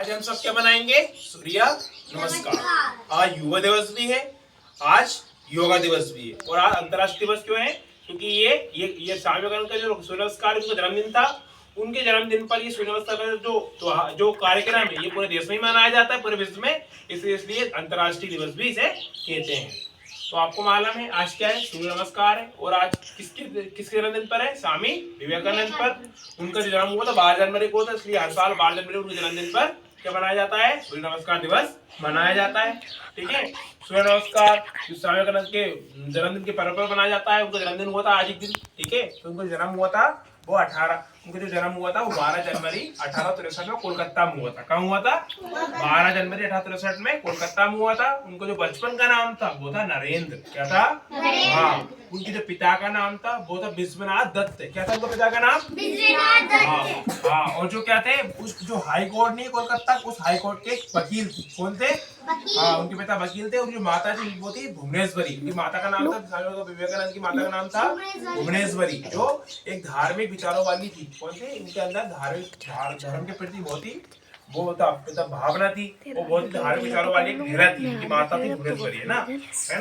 आज हम सब क्या बनाएंगे? सूर्य नमस्कार। आज युवा दिवस भी है, आज योगा दिवस भी है और आज अंतर्राष्ट्रीय दिवस क्यों है? क्योंकि ये स्वामी विवेकानंद का जो सूर्य नमस्कार उनका जन्मदिन था। उनके जन्मदिन पर ये सूर्य नमस्कार का जो कार्यक्रम है ये पूरे देश में ही मनाया जाता है, पूरे विश्व में। इसलिए अंतर्राष्ट्रीय दिवस भी इसे कहते हैं। तो आपको मालूम है आज क्या है? सूर्य नमस्कार है। और आज किसके जन्मदिन पर है? स्वामी विवेकानंद पर। उनका जो जन्म हुआ था 12 जनवरी को था, इसलिए हर साल 12 जनवरी उनके जन्मदिन पर क्या मनाया जाता है? सूर्य नमस्कार दिवस मनाया जाता है। ठीक है, सूर्य नमस्कार जो स्वामी विवेकानंद के जन्मदिन के पर्व पर मनाया जाता है। उनका जन्मदिन हुआ था आज एक दिन। ठीक है, तो उनका जन्म हुआ था उनका जो जन्म हुआ था वो 12 जनवरी 1863 में कोलकाता में हुआ था। कहाँ हुआ था? 12 जनवरी 1863 में कोलकाता में हुआ था। उनको जो बचपन का नाम था वो था नरेंद्र। क्या था? हाँ। उनके जो पिता का नाम था वो था विश्वनाथ दत्त। क्या था उनका पिता का नाम? विश्वनाथ दत्त। हाँ, और जो क्या थे, उस जो हाई कोर्ट नहीं कोलकाता, उस हाई कोर्ट के वकील थे। कौन थे? हाँ, उनके पिता वकील थे। और जो माता थी वो थी भुवनेश्वरी। उनकी माता का नाम था, स्वामी विवेकानंद की माता का नाम था भुवनेश्वरी, जो एक धार्मिक विचारों वाली थी। कौन थी? इनके अंदर धार्मिक धर्म के प्रति बहुत ही वो था भावना थी। वो बहुत ही धार्मिक विचारों वाली एक महिला थी। इनकी माता थी भुवनेश्वरी, है ना।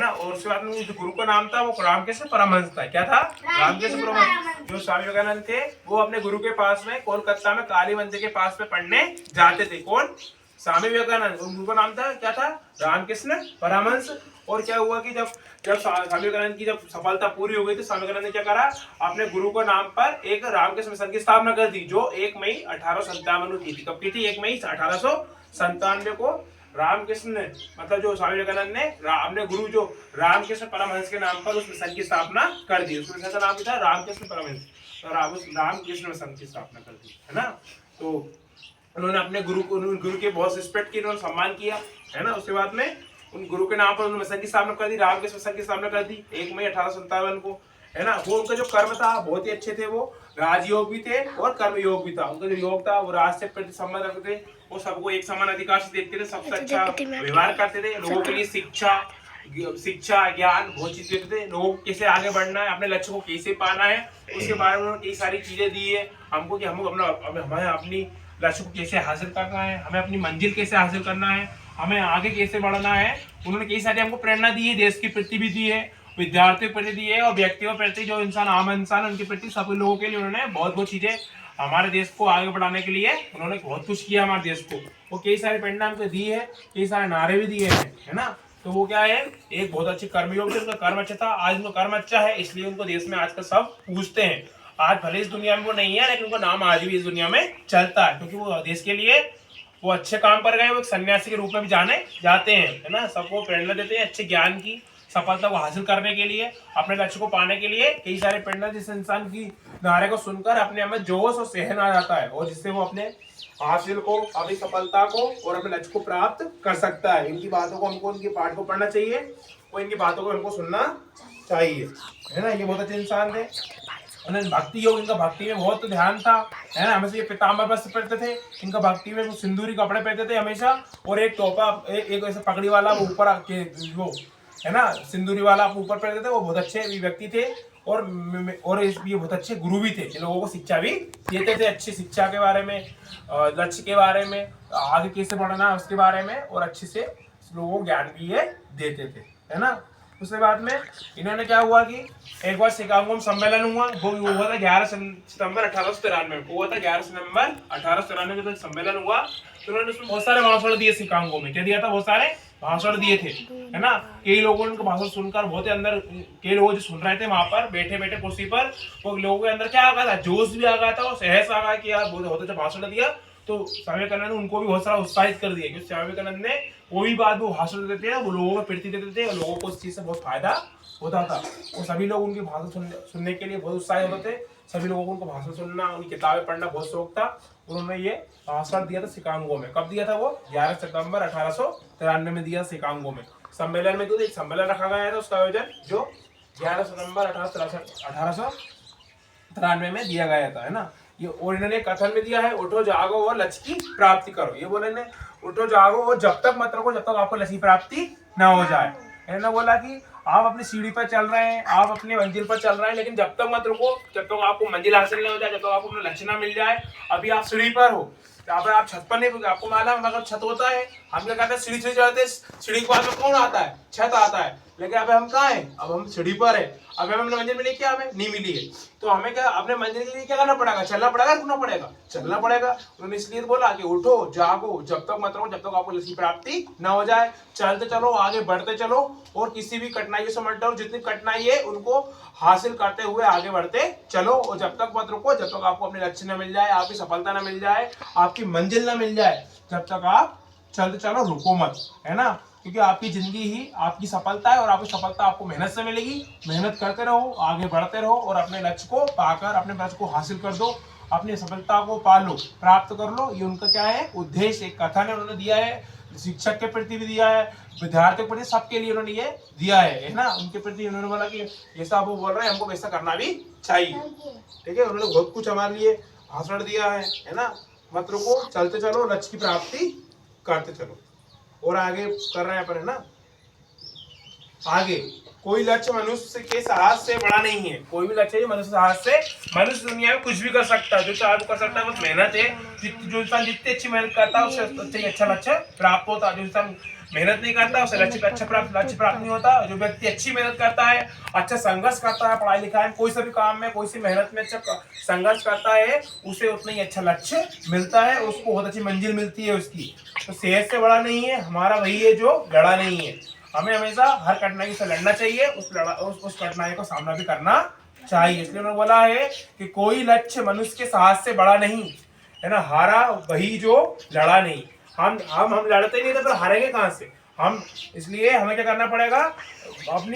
और उसके बाद में जो गुरु का नाम था वो रामकृष्ण परमहंस था। क्या था? रामकृष्ण परमहंस। जो स्वामी विवेकानंद थे वो अपने गुरु के पास में कोलकाता में काली मंदिर के पास में पढ़ने जाते थे। कौन? स्वामी विवेकानंद। गुरु का नाम था क्या था? रामकृष्ण परमहंस। और क्या हुआ कि जब स्वामी विवेकानंद की जब सफलता पूरी हो गई तो स्वामी विवेकानंद ने क्या करा? अपने गुरु के नाम पर एक रामकृष्ण मिशन की स्थापना कर दी, जो 1 मई 1857 को की थी। कब की थी? 1 मई 1897 को रामकृष्ण ने, मतलब जो स्वामी विवेकानंद ने अपने गुरु जो रामकृष्ण परमहंस के नाम पर उस मिशन की स्थापना कर दी। उस मिशन का नाम था रामकृष्ण परमहंस। रामकृष्ण मिशन की स्थापना कर दी, है ना। तो उन्होंने अपने गुरु के बहुत रिस्पेक्ट की, उन्होंने सम्मान किया, है ना। उसके बाद में उन गुरु के नाम पर उन्होंने मिशन की स्थापना कर दी, रामकृष्ण मिशन की स्थापना कर दी 1 मई 1857 को, है ना। वो उनका जो कर्म था बहुत ही अच्छे थे। वो राजयोग भी थे और कर्म योग भी था। उनका जो योग था वो राज से प्रति संबंध रखते थे। वो सबको एक समान अधिकार से देखते थे, सबसे अच्छा व्यवहार करते थे। लोगों के लिए शिक्षा ज्ञान बहुत चीज देते थे। लोगों को कैसे आगे बढ़ना है, अपने लक्ष्य को कैसे पाना है, उसके बारे में उन्होंने कई सारी चीजें दी है हमको कि हमें अपनी लक्ष्य को कैसे हासिल करना है, हमें अपनी मंजिल कैसे हासिल करना है, हमें आगे कैसे बढ़ना है। उन्होंने कई सारी हमको प्रेरणा दी है, देश की प्रति भी दी है, विद्यार्थियों के प्रति दी है, और व्यक्तियों के प्रति जो इंसान आम इंसान उनके प्रति सभी लोगों के लिए उन्होंने बहुत चीजें हमारे देश को आगे बढ़ाने के लिए उन्होंने बहुत कुछ किया हमारे देश को। वो कई सारे प्रेरणा हमको दी है, कई सारे नारे भी दिए हैं, है ना। तो वो क्या है, एक बहुत अच्छे कर्मयोग थे, उनका कर्म अच्छा था। आज उनका कर्म अच्छा है इसलिए उनको देश में आजकल सब पूछते हैं। आज भले इस दुनिया में वो नहीं है लेकिन उनका नाम आज भी इस दुनिया में चलता है, क्योंकि वो देश के लिए वो अच्छे काम कर गए। वो एक सन्यासी के रूप में भी जाने जाते हैं, है ना। सबको प्रेरणा देते हैं अच्छे ज्ञान की, सफलता को हासिल करने के लिए, अपने लक्ष्य को पाने के लिए। कई सारे प्रेरणा जिस इंसान की नारे को सुनकर अपने अंदर जोश और सहन आ जाता है, और जिससे वो अपने हासिल को, अपनी सफलता को और अपने लक्ष्य को प्राप्त कर सकता है। इनकी बातों को हमको, इनके पाठ को पढ़ना चाहिए और इनकी बातों को हमको सुनना चाहिए, है ना। ये बहुत अच्छे इंसान थे। भक्ति योग, इनका भक्ति में बहुत ध्यान था, है ना। हमेशा ये पीताम्बर वस्त्र पहनते थे। इनका भक्ति में वो सिंदूरी कपड़े पहनते थे हमेशा, और एक टोपा, एक ऐसा पगड़ी वाला वो ऊपर के वो, है ना, सिंदूरी वाला ऊपर पहनते थे। वो बहुत अच्छे व्यक्ति थे और ये बहुत अच्छे गुरु भी थे। लोगों को शिक्षा भी देते थे, अच्छी शिक्षा के बारे में, लक्ष्य के बारे में, आगे कैसे बढ़ना है उसके बारे में, और अच्छे से लोगों को ज्ञान भी ये देते थे, है ना। उसके बाद में इन्होंने क्या हुआ कि एक बार शिकागो में सम्मेलन हुआ। वो हुआ था 11 सितंबर 1893 में। हुआ था 11 सितंबर 1893 में सम्मेलन हुआ। तो उन्होंने उसमें बहुत सारे भाषण दिए शिकागो में। क्या दिया था? बहुत सारे भाषण दिए थे, है ना। कई लोगों ने उनका भाषण सुनकर बहुत ही अंदर, कई लोग जो सुन रहे थे वहां पर बैठे बैठे कुर्सी पर, वो लोगों के अंदर क्या आ गया था? जोश भी आ गया था और सहस आ गया कि यार बहुत अच्छा भाषण दिया। तो स्वामी विवेकानंद ने उनको भी बहुत सारा उत्साहित कर दिया, क्योंकि स्वामी विवेकानंद ने कोई बात वो भाषण देते थे, वो लोगों को प्रीति देते थे और लोगों को उस चीज से बहुत फायदा होता था। और सभी लोग उनके भाषण सुनने के लिए बहुत उत्साहित होते थे। सभी लोगों को उनको भाषण सुनना, उनकी किताबें पढ़ना बहुत शौक था। उन्होंने ये भाषण दिया था शिकागो में। कब दिया था वो? 11 सितंबर 1893 में दिया शिकागो में। सम्मेलन में तो एक सम्मेलन रखा गया था, उसका आयोजन जो 11 सितंबर 1893 में दिया गया था, है ना। ये और इन्होंने कथन में दिया है, उठो जागो और लक्ष्य की प्राप्ति करो। ये बोले ने, उठो जागो और जब तक मत रखो जब तक आपको लक्ष्य की प्राप्ति ना हो जाए। इन्होंने बोला कि आप अपनी सीढ़ी पर चल रहे हैं, आप अपनी मंजिल पर चल रहे हैं, लेकिन जब तक मत रुको जब तक आपको मंजिल हासिल नहीं हो जाए, जब तक आपको अपना लक्ष्य ना मिल जाए। अभी आप सीढ़ी पर हो, यहाँ पे आप छत पर नहीं, आपको मालूम अगर छत होता है हम क्या करते हैं, सीढ़ी से चढ़ते हैं, सीढ़ी के बाद में कौन आता है, छत आता है। लेकिन अब हम कहाँ हैं, अब हम सीढ़ी पर है, अब हमें मंजिल मिली क्या, हमें नहीं मिली है। तो हमें क्या अपने मंजिल के लिए क्या करना पड़ेगा, चलना पड़ेगा, रुकना पड़ेगा, चलना पड़ेगा। उन्होंने इसलिए बोला कि उठो जागो, जब तक मत रहो जब तक आपको लक्ष्य की प्राप्ति न हो जाए। चलते चलो, आगे बढ़ते चलो, और किसी भी कठिनाई से मत डरो, जितनी कठिनाई है उनको हासिल करते हुए आगे बढ़ते चलो। और जब तक मत रुको जब तक आपको अपने लक्ष्य न मिल जाए, आपकी सफलता न मिल जाए, आपकी मंजिल न मिल जाए, जब तक आप चलते चलो, रुको मत, है ना। क्योंकि आपकी जिंदगी ही आपकी सफलता है, और आपकी सफलता आपको मेहनत से मिलेगी। मेहनत करते रहो, आगे बढ़ते रहो, और अपने लक्ष्य को पाकर अपने लक्ष्य को हासिल कर दो, अपनी सफलता को पा लो, प्राप्त कर लो। ये उनका क्या है उद्देश्य, एक कथन है उन्होंने दिया है, शिक्षक के प्रति भी दिया है, विद्यार्थियों के प्रति, सबके लिए उन्होंने ये दिया है ना। उनके प्रति उन्होंने बोला कि जैसा वो बोल रहे हैं हमको वैसा करना भी चाहिए। ठीक है, उन्होंने बहुत कुछ हमारे लिए भाषण दिया है ना। मत रुको, चलते चलो, लक्ष्य की प्राप्ति करते चलो, और आगे कर रहे हैं अपन, है ना। आगे कोई लक्ष्य मनुष्य के साहस से बड़ा नहीं है। कोई भी लक्ष्य मनुष्य साहस से, मनुष्य दुनिया में कुछ भी कर सकता है, जो चाहे वो कर सकता है, बस मेहनत है। जो इंसान जितनी अच्छी मेहनत करता है उससे उतना ही अच्छा लक्ष्य प्राप्त होता है। जो इंसान मेहनत नहीं करता उसे लक्ष्य प्राप्त नहीं होता। जो व्यक्ति अच्छी मेहनत करता है, अच्छा संघर्ष करता है पढ़ाई लिखाई में, कोई सा भी काम में, कोई सी मेहनत में अच्छा संघर्ष करता है, उसे उतना ही अच्छा लक्ष्य मिलता है, उसको बहुत अच्छी मंजिल मिलती है उसकी। तो सेहत से बड़ा नहीं है हमारा वही है जो लड़ा नहीं है। हमें हमेशा हर कठिनाई से लड़ना चाहिए, उस कठिनाई को सामना भी करना चाहिए। इसलिए उन्होंने बोला है कि कोई लक्ष्य मनुष्य के साहस से बड़ा नहीं है ना, हारा वही जो लड़ा नहीं। हम लड़ते नहीं थे, फिर हारेंगे कहाँ से हम। इसलिए हमें क्या करना पड़ेगा, अपनी